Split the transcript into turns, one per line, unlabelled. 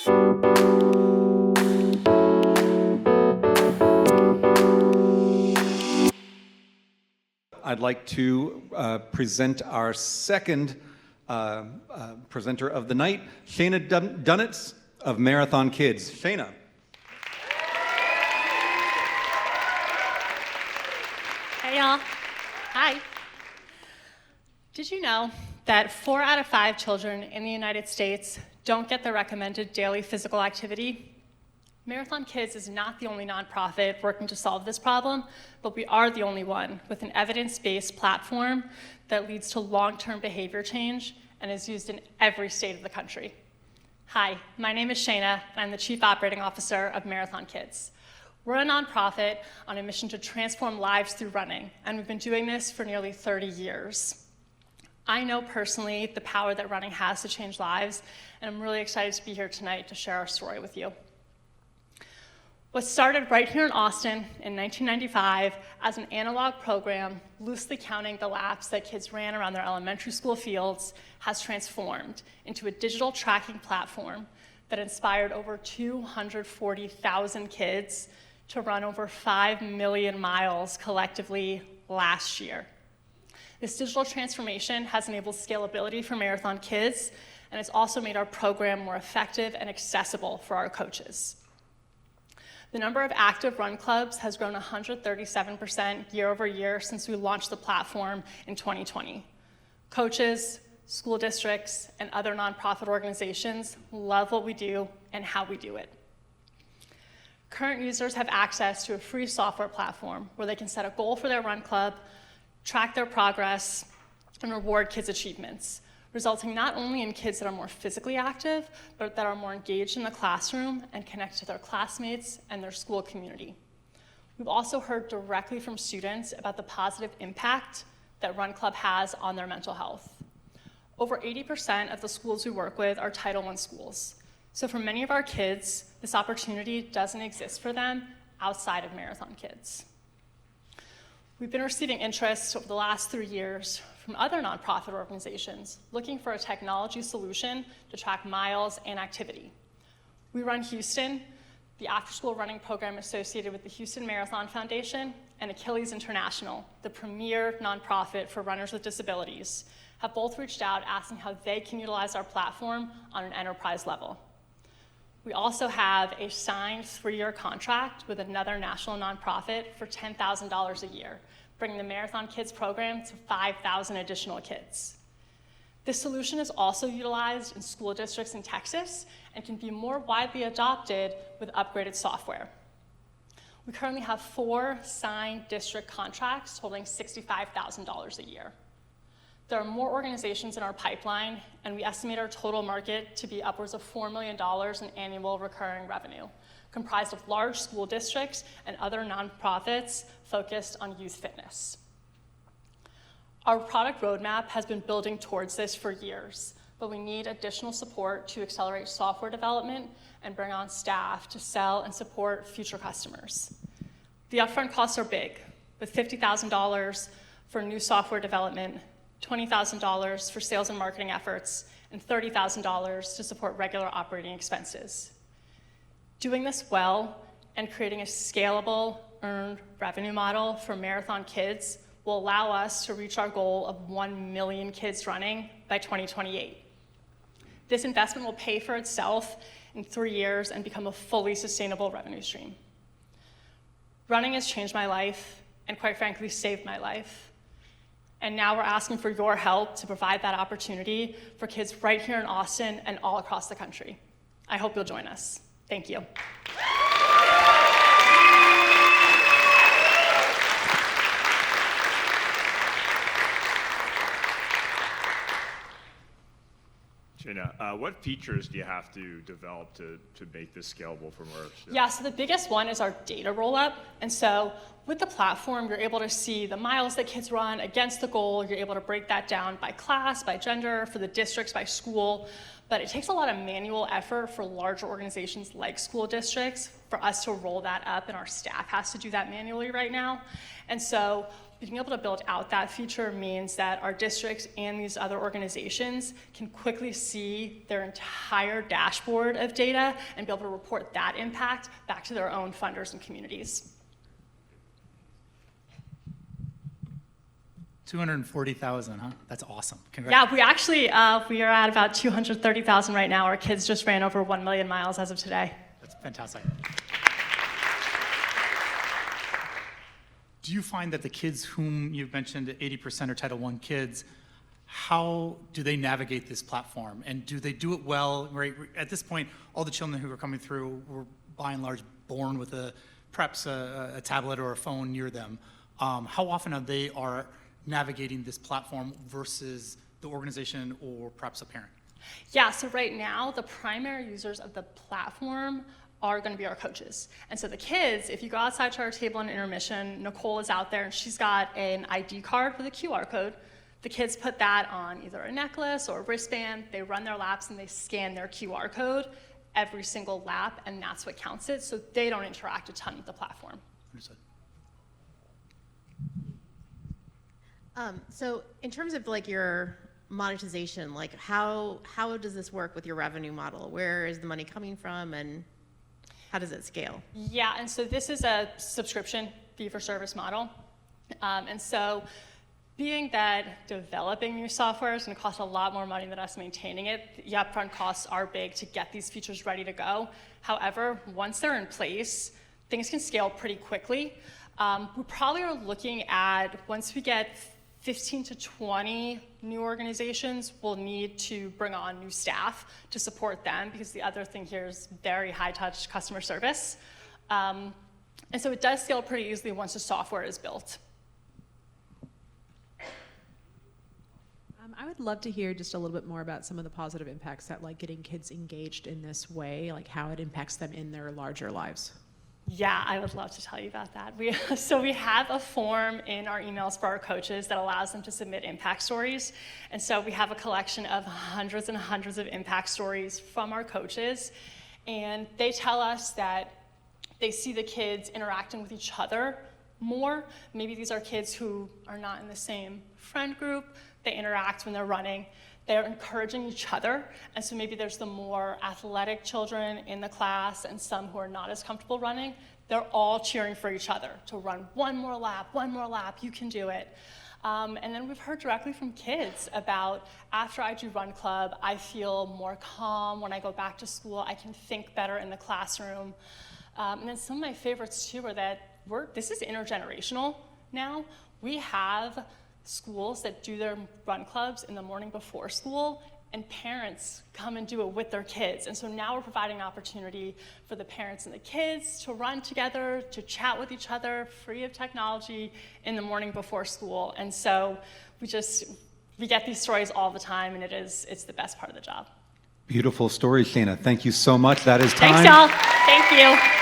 I'd like to present our second presenter of the night, Shayna Dunitz of Marathon Kids. Shayna.
Hey y'all. Hi. Did you know that 4 out of 5 children in the United States don't get the recommended daily physical activity? Marathon Kids is not the only nonprofit working to solve this problem, but we are the only one with an evidence-based platform that leads to long-term behavior change and is used in every state of the country. Hi, my name is Shayna, and I'm the Chief Operating Officer of Marathon Kids. We're a nonprofit on a mission to transform lives through running, and we've been doing this for nearly 30 years. I know personally the power that running has to change lives, and I'm really excited to be here tonight to share our story with you. What started right here in Austin in 1995 as an analog program, loosely counting the laps that kids ran around their elementary school fields, has transformed into a digital tracking platform that inspired over 240,000 kids to run over 5 million miles collectively last year. This digital transformation has enabled scalability for Marathon Kids, and it's also made our program more effective and accessible for our coaches. The number of active run clubs has grown 137% year over year since we launched the platform in 2020. Coaches, school districts, and other nonprofit organizations love what we do and how we do it. Current users have access to a free software platform where they can set a goal for their run club, track their progress, and reward kids' achievements, resulting not only in kids that are more physically active, but that are more engaged in the classroom and connect to their classmates and their school community. We've also heard directly from students about the positive impact that Run Club has on their mental health. Over 80% of the schools we work with are Title I schools. So for many of our kids, this opportunity doesn't exist for them outside of Marathon Kids. We've been receiving interest over the last 3 years from other nonprofit organizations looking for a technology solution to track miles and activity. We run Houston, the after-school running program associated with the Houston Marathon Foundation, and Achilles International, the premier nonprofit for runners with disabilities, have both reached out asking how they can utilize our platform on an enterprise level. We also have a signed 3-year contract with another national nonprofit for $10,000 a year, bringing the Marathon Kids program to 5,000 additional kids. This solution is also utilized in school districts in Texas and can be more widely adopted with upgraded software. We currently have 4 signed district contracts totaling $65,000 a year. There are more organizations in our pipeline, and we estimate our total market to be upwards of $4 million in annual recurring revenue, comprised of large school districts and other nonprofits focused on youth fitness. Our product roadmap has been building towards this for years, but we need additional support to accelerate software development and bring on staff to sell and support future customers. The upfront costs are big, with $50,000 for new software development, $20,000 for sales and marketing efforts, and $30,000 to support regular operating expenses. Doing this well and creating a scalable, earned revenue model for Marathon Kids will allow us to reach our goal of 1 million kids running by 2028. This investment will pay for itself in 3 years and become a fully sustainable revenue stream. Running has changed my life and, quite frankly, saved my life. And now we're asking for your help to provide that opportunity for kids right here in Austin and all across the country. I hope you'll join us. Thank you.
Shayna, what features do you have to develop to make this scalable for more?
Yeah, so the biggest one is our data roll-up. And so with the platform, you're able to see the miles that kids run against the goal. You're able to break that down by class, by gender, for the districts, by school. But it takes a lot of manual effort for larger organizations like school districts for us to roll that up, and our staff has to do that manually right now. And so being able to build out that feature means that our district and these other organizations can quickly see their entire dashboard of data and be able to report that impact back to their own funders and communities.
240,000, huh? That's awesome. Congrats.
Yeah, we actually, we are at about 230,000 right now. Our kids just ran over 1 million miles as of today.
That's fantastic. Do you find that the kids whom you've mentioned, 80% are Title I kids, how do they navigate this platform? And do they do it well? Right, at this point, all the children who are coming through were by and large born with perhaps a tablet or a phone near them. How often are they navigating this platform versus the organization or perhaps a parent?
Yeah, so right now, the primary users of the platform are going to be our coaches. And so the kids, if you go outside to our table in intermission, Nicole is out there and she's got an ID card with a QR code. The kids put that on either a necklace or a wristband, they run their laps and they scan their QR code every single lap, and that's what counts it, so they don't interact a ton with the platform.
Understood.
So in terms of like your monetization, like how does this work with your revenue model? Where is the money coming from and how does it scale?
Yeah, and so this is a subscription fee-for-service model. And so being that developing new software is going to cost a lot more money than us maintaining it, the upfront costs are big to get these features ready to go. However, once they're in place, things can scale pretty quickly. We probably are looking at, once we get 15 to 20 new organizations, we'll need to bring on new staff to support them, because the other thing here is very high-touch customer service. And so it does scale pretty easily once the software is built.
I would love to hear just a little bit more about some of the positive impacts that like getting kids engaged in this way, like how it impacts them in their larger lives.
Yeah, I would love to tell you about that. So we have a form in our emails for our coaches that allows them to submit impact stories. And so we have a collection of hundreds and hundreds of impact stories from our coaches. And they tell us that they see the kids interacting with each other more. Maybe these are kids who are not in the same friend group. They interact when they're running. They're encouraging each other, and so maybe there's the more athletic children in the class and some who are not as comfortable running. They're all cheering for each other to run one more lap, you can do it. And then we've heard directly from kids about, after I do Run Club, I feel more calm. When I go back to school, I can think better in the classroom. And then some of my favorites too are that this is intergenerational now. We have schools that do their run clubs in the morning before school, and parents come and do it with their kids. And so now we're providing opportunity for the parents and the kids to run together, to chat with each other, free of technology, in the morning before school. And so we get these stories all the time, and it's the best part of the job.
Beautiful story, Shayna. Thank you so much. That is time.
Thanks, y'all. Thank you.